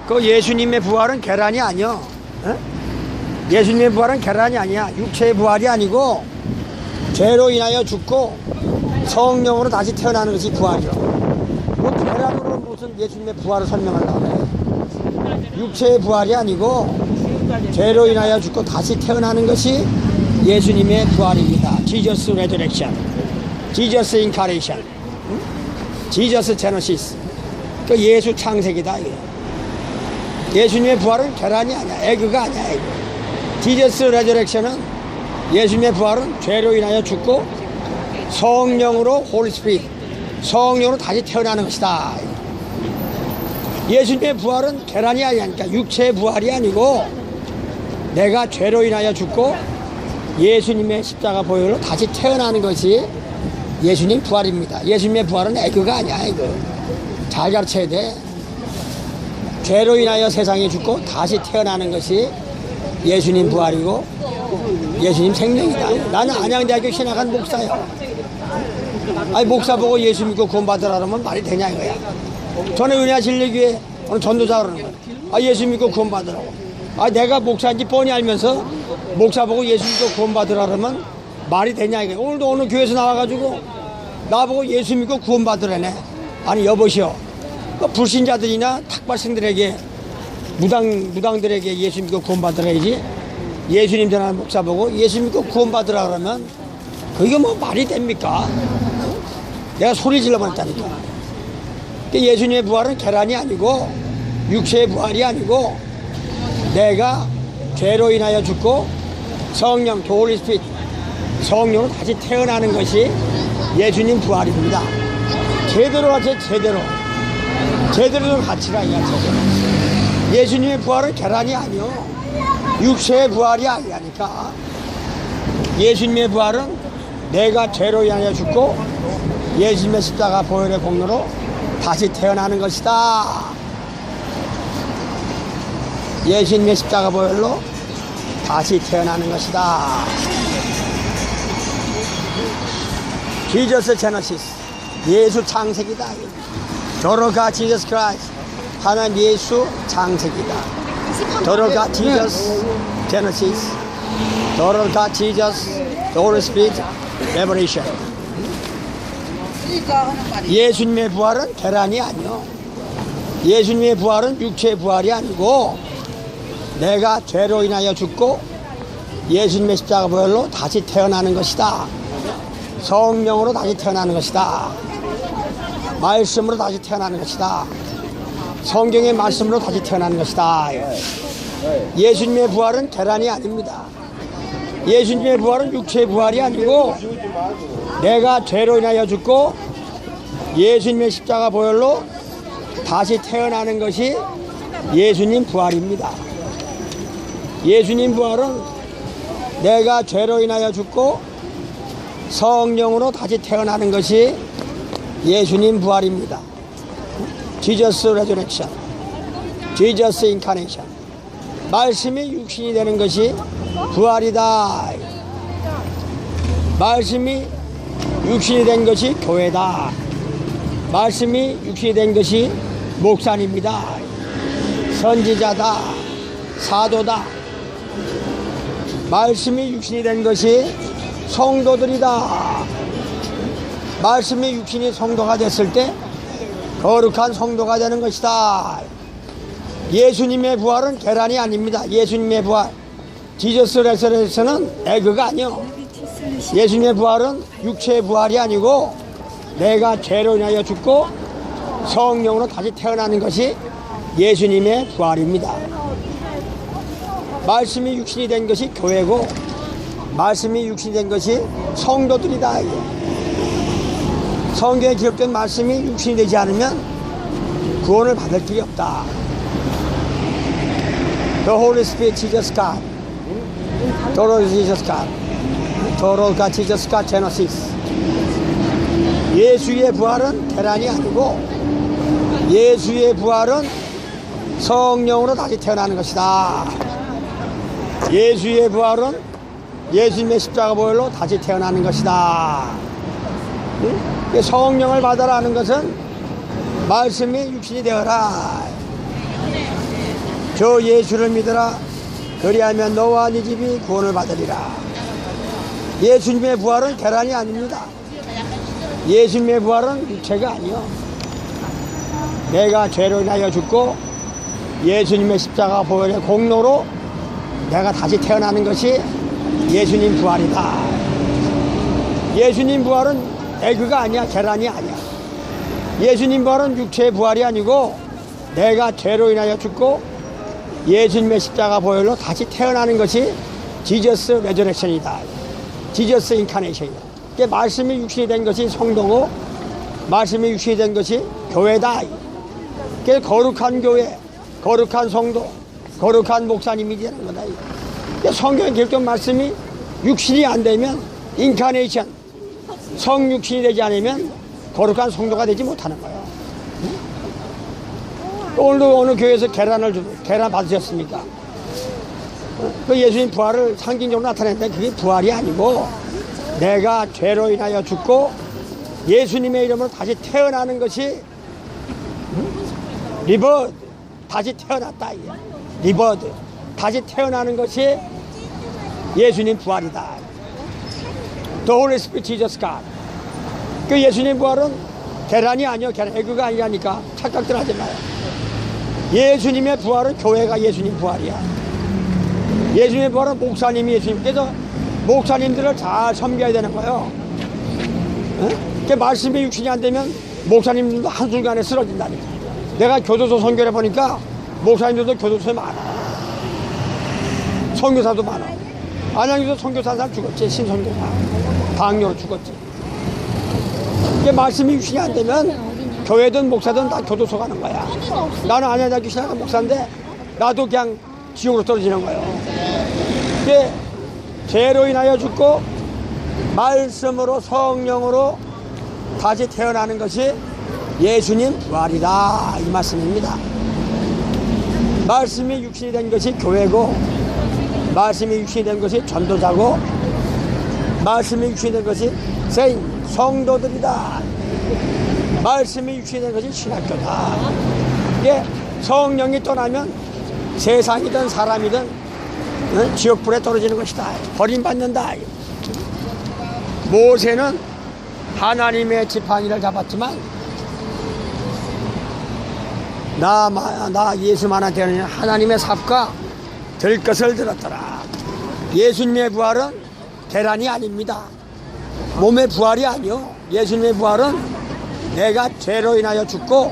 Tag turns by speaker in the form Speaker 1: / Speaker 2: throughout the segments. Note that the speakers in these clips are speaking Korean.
Speaker 1: 그 예수님의 부활은 계란이 아니야. 예수님의 부활은 계란이 아니야. 육체의 부활이 아니고 죄로 인하여 죽고 성령으로 다시 태어나는 것이 부활이야. 뭐 계란으로 무슨 예수님의 부활을 설명하려고 해. 육체의 부활이 아니고 죄로 인하여 죽고 다시 태어나는 것이 예수님의 부활입니다. Jesus Resurrection, Jesus Incarnation, Jesus Genesis. 그 예수 창세기다. 이게. 예수님의 부활은 계란이 아니야. 에그가 아니야. 에그. Jesus Resurrection은 예수님의 부활은 죄로 인하여 죽고 성령으로 Holy Spirit, 성령으로 다시 태어나는 것이다. 예수님의 부활은 계란이 아니니까 육체의 부활이 아니고 내가 죄로 인하여 죽고 예수님의 십자가 보혈로 다시 태어나는 것이 예수님 부활입니다. 예수님의 부활은 에그가 아니야. 에그. 잘 가르쳐야 돼. 죄로 인하여 세상에 죽고 다시 태어나는 것이 예수님 부활이고 예수님 생명이다. 나는 안양대학교 신학한 목사야. 아니 목사 보고 예수 믿고 구원받으라 그러면 말이 되냐 이거야. 전에 은혜와 진리교회 오늘 전도자 그러는 거야. 아 예수 믿고 구원받으라고. 아 내가 목사인지 뻔히 알면서 목사 보고 예수 믿고 구원받으라 그러면 말이 되냐 이거야. 오늘도 어느 교회에서 나와가지고 나보고 예수 믿고 구원받으라네. 아니 여보시오, 불신자들이나 탁발생들에게 무당들에게 예수 믿고 구원받으라야지. 예수님 전하는 목사 보고 예수 믿고 구원받으라 그러면 그게 뭐 말이 됩니까? 내가 소리 질러버렸다니까. 예수님의 부활은 계란이 아니고 육체의 부활이 아니고 내가 죄로 인하여 죽고 성령 홀리 스피릿 성령으로 다시 태어나는 것이 예수님 부활입니다. 제대로 하세요. 제대로 좀 가치라 이야. 제대로. 예수님의 부활은 계란이 아니요 육체의 부활이 아니라니까. 예수님의 부활은 내가 죄로 인하여 죽고 예수님의 십자가 보혈의 공로로 다시 태어나는 것이다. 예수님의 십자가 보혈로 다시 태어나는 것이다. Jesus Genesis, 예수 창세기다. 더러가 Jesus Christ, 하나님 예수 창세기다. 더러가 Jesus Genesis, 더러가 Jesus the Holy Spirit Revelation. 예수님의 부활은 계란이 아니요. 예수님의 부활은 육체의 부활이 아니고 내가 죄로 인하여 죽고 예수님의 십자가 보혈로 다시 태어나는 것이다. 성령으로 다시 태어나는 것이다. 말씀으로 다시 태어나는 것이다. 성경의 말씀으로 다시 태어나는 것이다. 예수님의 부활은 계란이 아닙니다. 예수님의 부활은 육체의 부활이 아니고 내가 죄로 인하여 죽고 예수님의 십자가 보혈로 다시 태어나는 것이 예수님 부활입니다. 예수님 부활은 내가 죄로 인하여 죽고 성령으로 다시 태어나는 것이 예수님 부활입니다. Jesus Resurrection, Jesus Incarnation. 말씀이 육신이 되는 것이 부활이다. 말씀이 육신이 된 것이 교회다. 말씀이 육신이 된 것이 목사님이다. 선지자다. 사도다. 말씀이 육신이 된 것이 성도들이다. 말씀이 육신이 성도가 됐을 때 거룩한 성도가 되는 것이다. 예수님의 부활은 계란이 아닙니다. 예수님의 부활, 지저스 레서레이션은 에그가 아니요. 예수님의 부활은 육체의 부활이 아니고 내가 죄로 인하여 죽고 성령으로 다시 태어나는 것이 예수님의 부활입니다. 말씀이 육신이 된 것이 교회고 말씀이 육신이 된 것이 성도들이다. 성경에 기록된 말씀이 육신이 되지 않으면 구원을 받을 길이 없다. The Holy Spirit, Jesus God. Total Jesus God. Total God, Jesus God, Genesis. 예수의 부활은 계란이 아니고 예수의 부활은 성령으로 다시 태어나는 것이다. 예수의 부활은 예수님의 십자가 보혈로 다시 태어나는 것이다. 성령을 받아라 하는 것은 말씀이 육신이 되어라. 저 예수를 믿으라. 그리하면 너와 네 집이 구원을 받으리라. 예수님의 부활은 계란이 아닙니다. 예수님의 부활은 육체가 아니요. 내가 죄로 인하여 죽고 예수님의 십자가 보혈의 공로로 내가 다시 태어나는 것이 예수님 부활이다. 예수님 부활은 에그가 아니야. 계란이 아니야. 예수님 부활은 육체의 부활이 아니고 내가 죄로 인하여 죽고 예수님의 십자가 보혈로 다시 태어나는 것이 지저스 레저렉션이다. 지저스 인카네이션이다. 말씀이 육신이 된 것이 성도고 말씀이 육신이 된 것이 교회다. 거룩한 교회, 거룩한 성도, 거룩한 목사님이 되는 거다. 성경 결정 말씀이 육신이 안 되면 인카네이션, 성육신이 되지 않으면 거룩한 성도가 되지 못하는 거예요. 오늘도 어느 교회에서 계란 받으셨습니까? 그 예수님 부활을 상징적으로 나타냈는데 그게 부활이 아니고 내가 죄로 인하여 죽고 예수님의 이름으로 다시 태어나는 것이 리버드, 다시 태어났다. 리버드, 다시 태어나는 것이 예수님 부활이다. The Holy Spirit Jesus God. 그 예수님 부활은 계란이 아니요. 계란, 에그가 아니라니까 착각들 하지 마요. 예수님의 부활은 교회가 예수님 부활이야. 예수님의 부활은 목사님이 예수님께서 목사님들을 잘 섬겨야 되는 거예요. 그 말씀이 육신이 안 되면 목사님들도 한순간에 쓰러진다니까. 내가 교도소 선교를 보니까 목사님들도 교도소에 많아. 선교사도 많아. 안양에서 선교사 한 사람 죽었지. 신선교사 당뇨로 죽었지. 이게 말씀이 육신이 안 되면 교회든 목사든 다 교도소 가는 거야. 나는 안양대학교 신학과 목사인데 나도 그냥 지옥으로 떨어지는 거예요. 이게 죄로 인하여 죽고 말씀으로 성령으로 다시 태어나는 것이 예수님 부활이다. 이 말씀입니다. 말씀이 육신이 된 것이 교회고 말씀이 육신이 된 것이 전도자고 말씀이 육신이 된 것이 성도들이다. 말씀이 육신이 된 것이 신학교다. 이게 성령이 떠나면 세상이든 사람이든 지옥불에 떨어지는 것이다. 버림받는다. 모세는 하나님의 지팡이를 잡았지만 나 예수만한 되는 하나님의 삽과 들 것을 들었더라. 예수님의 부활은 계란이 아닙니다. 몸의 부활이 아니요. 예수님의 부활은 내가 죄로 인하여 죽고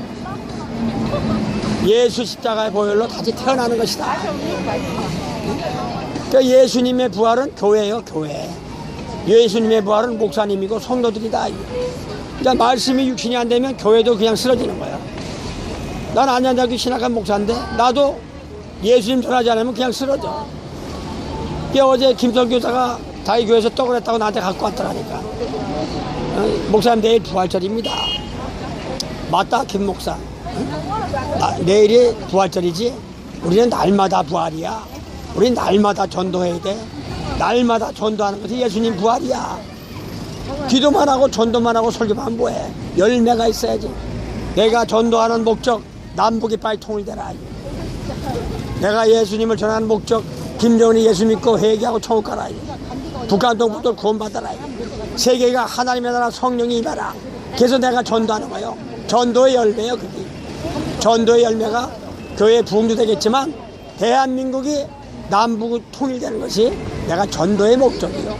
Speaker 1: 예수 십자가의 보혈로 다시 태어나는 것이다. 그러니까 예수님의 부활은 교회예요. 교회. 예수님의 부활은 목사님이고 성도들이다. 그러니까 말씀이 육신이 안 되면 교회도 그냥 쓰러지는 거야. 난 안양대학교 신학한 목사인데 나도 예수님 전하지 않으면 그냥 쓰러져. 어제 김성 교사가 자기 교회에서 떡을 했다고 나한테 갖고 왔더라니까. 목사님 내일 부활절입니다. 맞다 김 목사. 내일이 부활절이지. 우리는 날마다 부활이야. 우리는 날마다 전도해야 돼. 날마다 전도하는 것이 예수님 부활이야. 기도만 하고 전도만 하고 설교만 뭐해. 열매가 있어야지. 내가 전도하는 목적 남북이 빨리 통일되라. 내가 예수님을 전하는 목적 김정은이 예수 믿고 회개하고 천국 가라. 북한 동북도 구원받아라. 세계가 하나님의 나라 성령이 임하라. 그래서 내가 전도하는 거예요. 전도의 열매예요. 그게. 전도의 열매가 교회 부흥도 되겠지만 대한민국이 남북 통일되는 것이 내가 전도의 목적이에요.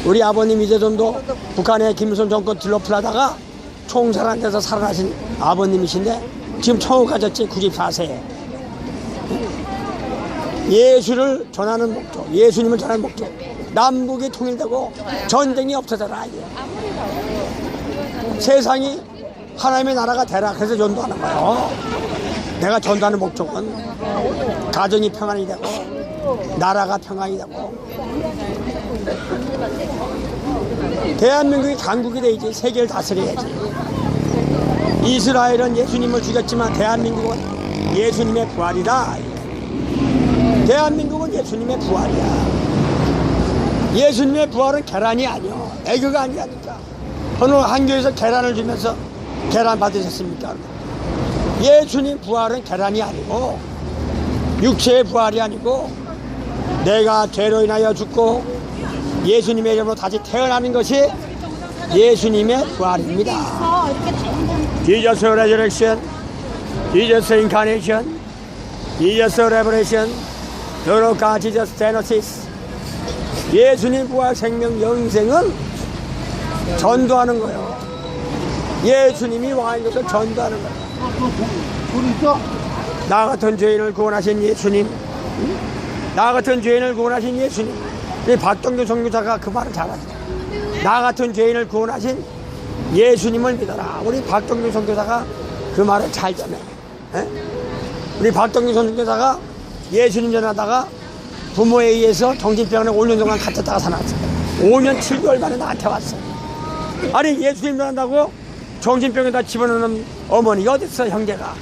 Speaker 1: 우리 아버님 이재동도 북한의 김일성 정권 들러풀하다가 총살한 데서 살아나신 아버님이신데 지금 천국 가셨지. 94세에. 예수를 전하는 목적, 예수님을 전하는 목적, 남북이 통일되고 전쟁이 없어져라. 세상이 하나님의 나라가 되라. 그래서 전도하는 거예요. 내가 전도하는 목적은 가정이 평안이 되고 나라가 평안이 되고 대한민국이 강국이 돼야지. 세계를 다스려야지. 이스라엘은 예수님을 죽였지만 대한민국은 예수님의 부활이다. 대한민국은 예수님의 부활이야. 예수님의 부활은 계란이 아니요. 에그가 아니라니까. 어느 한 교회에서 계란을 주면서 계란 받으셨습니까? 예수님 부활은 계란이 아니고 육체의 부활이 아니고 내가 죄로 인하여 죽고 예수님의 이름으로 다시 태어나는 것이 예수님의 부활입니다. Jesus resurrection, Jesus incarnation, Jesus revelation, 더러가 Jesus genesis. 예수님 부활 생명 영생은 전도하는 거예요. 예수님이 왕인 것을 전도하는 거예요. 나 같은 죄인을 구원하신 예수님, 나 같은 죄인을 구원하신 예수님. 이 박동규 선교사가 그 말을 잘하죠. 나 같은 죄인을 구원하신 예수님을 믿어라. 우리 박동규 선교사가 그 말을 잘 전해. 우리 박동규 선교사가 예수님 전하다가 부모에 의해서 정신병원에 5년 동안 갇혔다가 살았어. 5년 7개월 만에 나한테 왔어. 아니 예수님 전한다고 정신병에다 집어넣는 어머니가 어딨어, 형제가.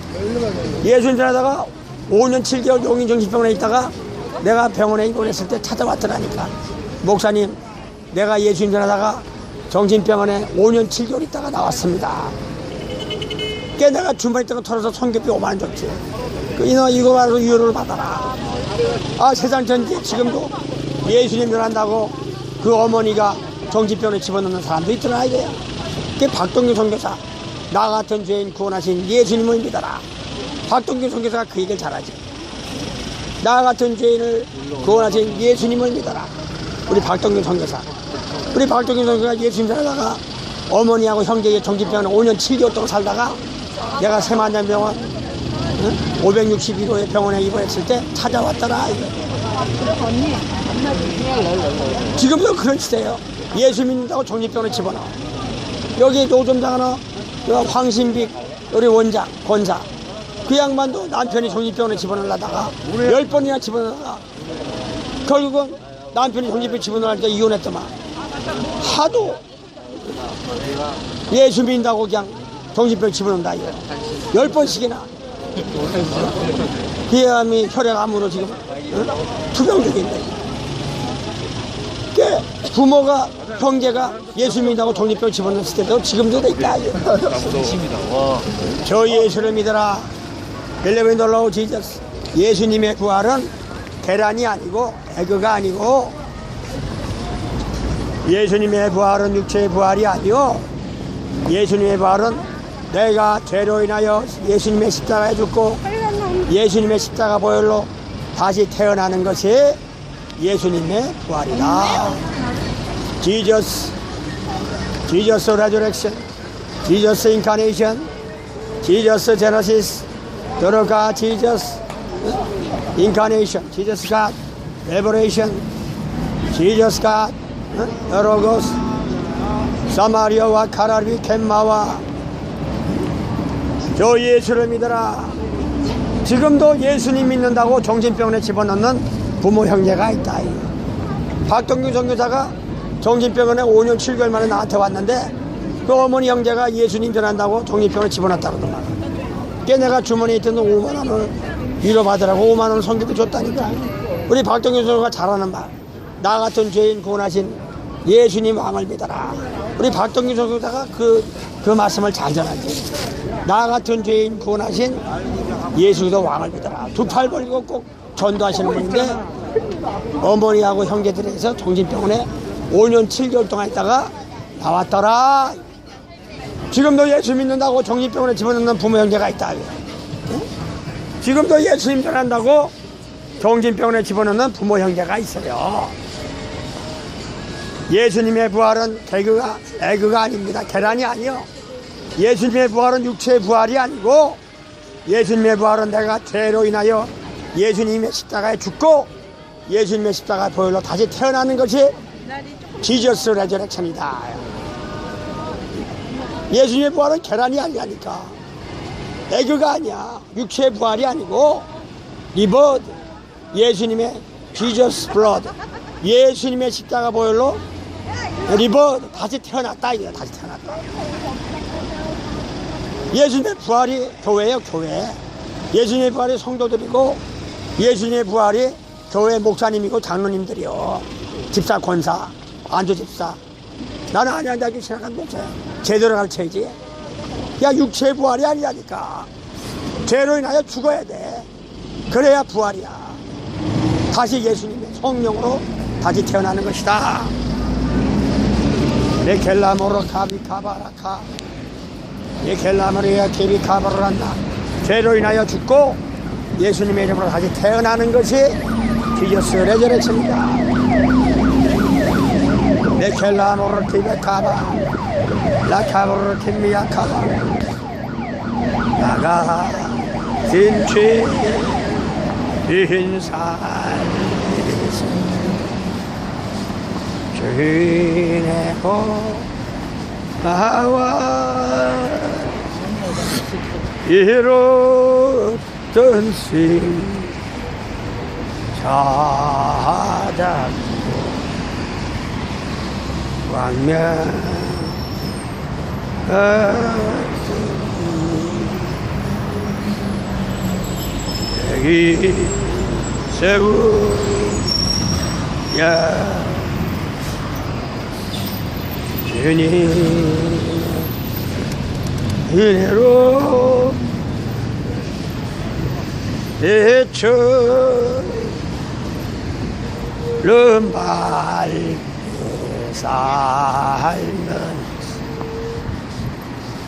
Speaker 1: 예수님 전하다가 5년 7개월 용인 정신병원에 있다가 내가 병원에 입원했을 때 찾아왔더라니까. 목사님, 내가 예수님 전하다가 정신병원에 5년 7개월 있다가 나왔습니다. 그게 내가 주머니 떼고 털어서 성교비 5만 원 줬지. 이거 가서 위로를 받아라. 아, 세상 전체 지금도 예수님 전한다고 그 어머니가 정신병원에 집어넣는 사람도 있더라 이거야. 그게 박동규 선교사, 나 같은 죄인 구원하신 예수님을 믿어라. 박동규 선교사가 그 얘기를 잘하지. 나 같은 죄인을 구원하신 예수님을 믿어라. 우리 박동규 선교사. 우리 박동규 선교사가 예수님 살다가 어머니하고 형제의 정신병원에 5년 7개월 동안 살다가 내가 세만장병원 561호의 병원에 입원했을 때 찾아왔더라. 지금도 그런 시대예요. 예수 믿는다고 정신병원에 집어넣어. 여기 노점장 하나, 황신빅 우리 원장, 권사. 그 양반도 남편이 정신병원에 집어넣으려다가 10번이나 집어넣다가 결국은 남편이 정신병원에 집어넣으니까 이혼했더만. 하도 예수 믿는다고 그냥 정신병원에 집어넣는다 이거. 10번씩이나. 비암이 혈액암으로 지금 투병중인데. 부모가 형제가 예수 믿는다고 정신병원에 집어넣었을 때도 지금도 돼 있다. 저 예수를 믿어라. Believe in the Lord Jesus. 예수님의 부활은 계란이 아니고 에그가 아니고, 예수님의 부활은 육체의 부활이 아니요, 예수님의 부활은 내가 죄로 인하여 예수님의 십자가에 죽고 예수님의 십자가 보혈로 다시 태어나는 것이 예수님의 부활이다. Jesus, Jesus resurrection, Jesus incarnation, Jesus genesis, 들어가 Jesus incarnation, Jesus God revelation, Jesus God logos, 사마리아와 가라비 켐마와. 저 예수를 믿어라. 지금도 예수님 믿는다고 정신병원에 집어넣는 부모 형제가 있다. 박동규 선교사가 정신병원에 5년 7개월 만에 나한테 왔는데 그 어머니 형제가 예수님 전한다고 정신병원에 집어넣었다고 그러더만. 꽤 내가 주머니에 있던 5만 원을 위로받으라고 5만 원을 성교비 줬다니까. 우리 박동규 선교사가 잘하는 말, 나 같은 죄인 구원하신 예수님 왕을 믿어라. 우리 박동규 선교사가 그 말씀을 잘 전하지. 나 같은 죄인 구원하신 예수도 왕을 믿어라. 두 팔 벌리고 꼭 전도하시는 분인데 어머니하고 형제들에서 정신병원에 5년 7개월 동안 있다가 나왔더라. 지금도 예수 믿는다고 정신병원에 집어넣는 부모 형제가 있다. 지금도 예수님 전한다고 정신병원에 집어넣는 부모 형제가 있어요. 예수님의 부활은 에그가 아닙니다. 계란이 아니요. 예수님의 부활은 육체의 부활이 아니고, 예수님의 부활은 내가 죄로 인하여 예수님의 십자가에 죽고 예수님의 십자가 보혈로 다시 태어나는 것이 지저스 레저렉션이다. 예수님의 부활은 계란이 아니라니까. 에그가 아니야. 육체의 부활이 아니고 리버드, 예수님의 지저스 블러드, 예수님의 십자가 보혈로 리버드, 다시 태어났다. 이거 다시 태어났다. 예수님의 부활이 교회예요. 교회. 예수님의 부활이 성도들이고 예수님의 부활이 교회 목사님이고 장로님들이요. 집사, 권사, 안조 집사. 나는 안양대학교 신학한 목사야. 제대로 가르쳐야지. 야, 육체의 부활이 아니라니까. 죄로 인하여 죽어야 돼. 그래야 부활이야. 다시 예수님의 성령으로 다시 태어나는 것이다. 레켈라모로 카비 카바라카 레켈라모리아 케비 카바라나. 죄로 인하여 죽고 예수님의 이름으로 다시 태어나는 것이 지저스 레저렉션이다. 레켈라모로 케비 카바 라카모로 케미야 카바. 나가 진취 인산 주인의 보아와 이뤘던 신 찾았고 광명 여기 세우야 주님 은혜로 내처럼 밝게 살면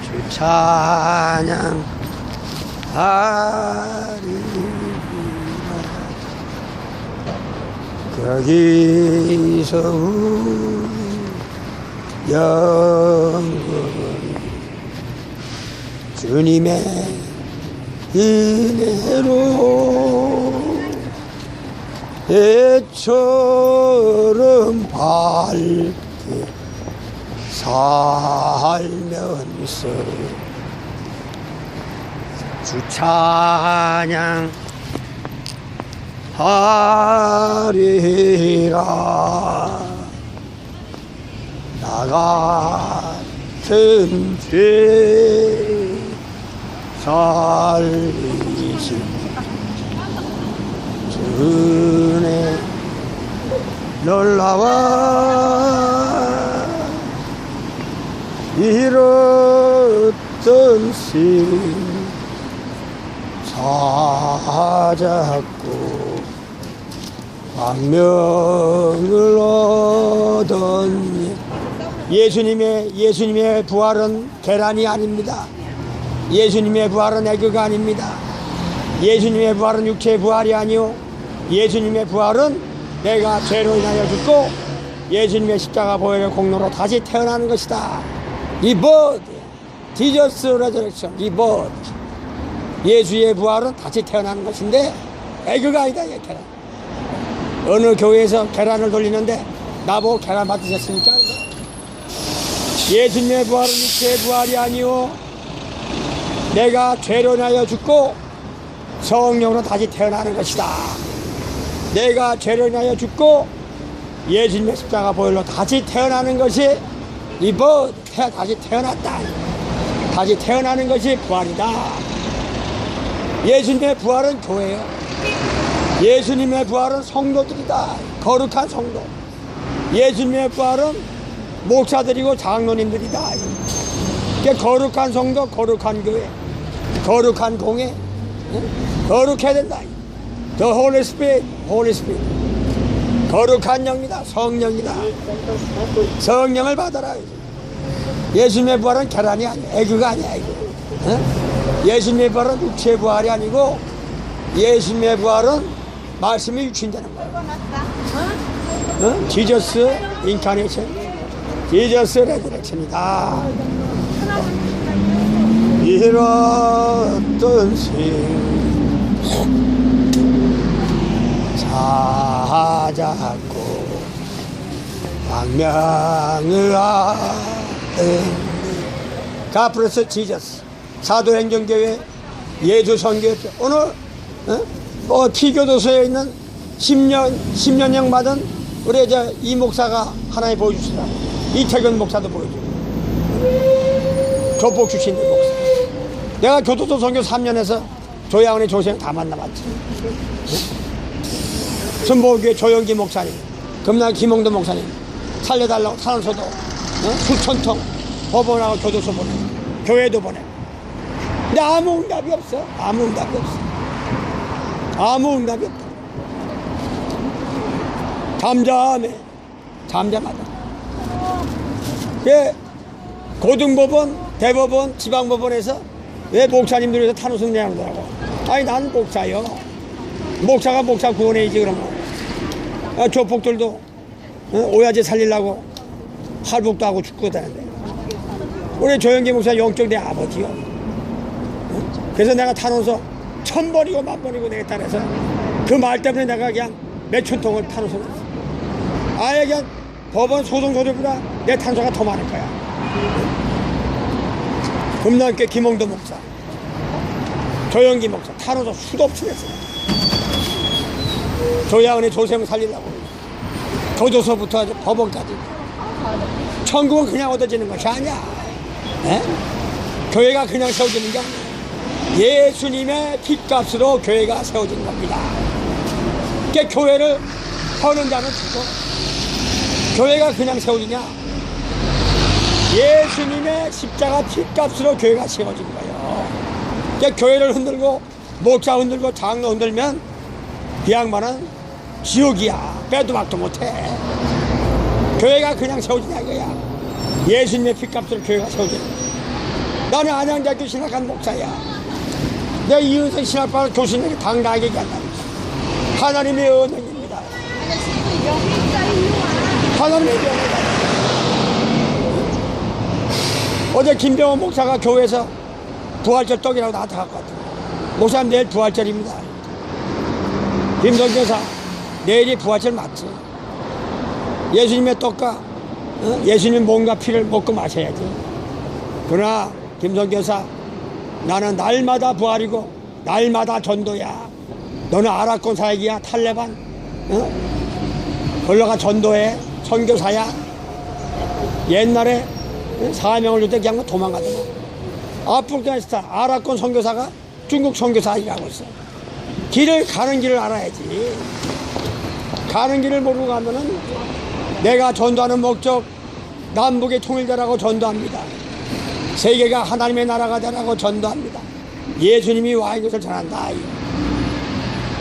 Speaker 1: 주 찬양하리라. 거기서 영원 주님의 은혜로 애처럼 밝게 살면서 주 찬양하리라. 나 같은 죄 살리신 주 은혜 놀라와 잃었던 신 찾았고 광명을 얻었니. 예수님의 부활은 계란이 아닙니다. 예수님의 부활은 에그가 아닙니다. 예수님의 부활은 육체의 부활이 아니요, 예수님의 부활은 내가 죄로 인하여 죽고 예수님의 십자가 보혈의 공로로 다시 태어나는 것이다. 리버드 지저스 레저렉션 리버드. 예수의 부활은 다시 태어나는 것인데 에그가 아니다. 이 계란. 어느 교회에서 계란을 돌리는데 나보고 계란 받으셨습니까? 예수님의 부활은 육체의 부활이 아니요, 내가 죄로 인하여 죽고 성령으로 다시 태어나는 것이다. 내가 죄로 인하여 죽고 예수님의 십자가 보혈로 다시 태어나는 것이 리버드. 다시 태어났다. 다시 태어나는 것이 부활이다. 예수님의 부활은 교회예요. 예수님의 부활은 성도들이다. 거룩한 성도. 예수님의 부활은 목사들이고 장로님들이다. 그러니까 거룩한 성도, 거룩한 교회, 거룩한 공예, 거룩해야 된다. The Holy Spirit, Holy Spirit. 거룩한 영이다. 성령이다. 성령을 받아라. 예수님의 부활은 계란이 아니야. 에그가 아니야. 에그. 예수님의 부활은 육체의 부활이 아니고 예수님의 부활은 말씀이 육신되는 거야. 지저스 인카네이션, 지저스 레저렉션이다. 잃었던 신 찾았고 광명을 아는 가프레스 지저스. 사도행전교회 예수선교회 오늘 피교도소에 있는 10년형 받은 우리 이 목사가 하나님 보여주시다. 이태근 목사도 보여주고 교폭 출신 목사. 내가 교도소 선교 3년에서 조양원의 조생 다 만나봤지. 순복교회 조영기 목사님, 금남 김홍도 목사님 살려달라고 탄원서도 수천 통 법원하고 교도소 보내, 교회도 보내. 근데 아무 응답이 없어. 아무 응답이 없어. 아무 응답이 없다. 잠잠하다. 예, 고등법원, 대법원, 지방법원에서 왜 목사님들에서 탄원서 내놓더라고. 아니, 난 목사요. 목사가 목사 구원해야지, 그러면. 조폭들도 오야지 살리려고 할복도 하고 죽고 다는데. 우리 조영기 목사 영적 내 아버지요. 그래서 내가 탄원서 1000번이고 10,000번이고 내겠다 그래서 그 말 때문에 내가 그냥 몇천 통을 탄원서 냈어. 아예 그냥 법원 소송소리보다 내 탄소가 더 많을 거야. 금남교회 김홍도 목사, 조영기 목사 탄원서 수도 없이 냈어요. 조야은의 조세명 살리려고 교도소부터 법원까지. 천국은 그냥 얻어지는 것이 아니야. 에? 교회가 그냥 세워지는 게 아니야. 예수님의 핏값으로 교회가 세워진 겁니다. 그러니까 교회를 허는 자는 죽고, 교회가 그냥 세워지냐? 예수님의 십자가 핏값으로 교회가 세워진 거예요. 그러니까 교회를 흔들고 목사 흔들고 장로 흔들면 그 양반은 지옥이야. 빼도 박도 못해. 교회가 그냥 세워지냐 이거야. 예수님의 핏값으로 교회가 세워지는 거야. 나는 안양대학교 신학한 목사야. 내 이은선 신학파를 교수님에게 당당하게 얘기한다. 하나님의 은혜입니다. 하나님의 은혜입니다. 어제 김병원 목사가 교회에서 부활절 떡이라고 나한테 갖고 왔다. 목사님 내일 부활절입니다. 김성교사 내일이 부활절 맞지? 예수님의 떡과 예수님 몸과 피를 먹고 마셔야지. 그러나 김성교사 나는 날마다 부활이고 날마다 전도야. 너는 아라콘 사역이야. 탈레반 걸러가 전도해. 선교사야. 옛날에 사명을 줄 때 그냥 도망가더만. 아프가니스탄 아라콘 선교사가 중국 선교사 일하고 있어. 길을 가는 길을 알아야지. 가는 길을 모르고 가면은 내가 전도하는 목적 남북의 통일되라고 전도합니다. 세계가 하나님의 나라가 되라고 전도합니다. 예수님이 왕인 것을 전한다.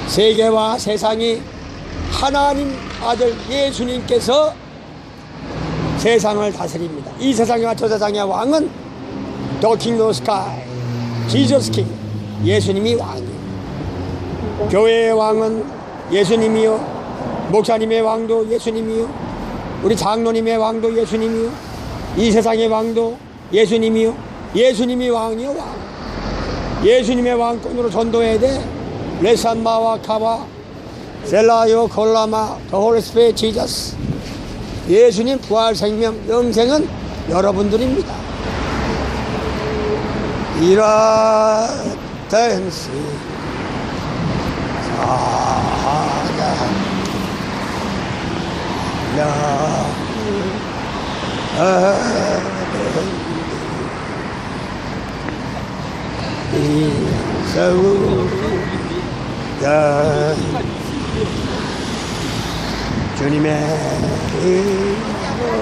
Speaker 1: 세계와 세상이 하나님 아들 예수님께서 세상을 다스립니다. 이 세상과 저 세상의 왕은 The King of Sky, Jesus King, 예수님이 왕이에요. 교회의 왕은 예수님이요, 목사님의 왕도 예수님이요, 우리 장로님의 왕도 예수님이요, 이 세상의 왕도 예수님이요. 예수님이 왕이요, 왕. 예수님의 왕권으로 전도해야 돼. 레산마와 카바 셀라요 콜라마 더 홀리스피릿 지저스. 예수님 부활 생명 영생은 여러분들입니다. 이라텐시 주님의 이름으로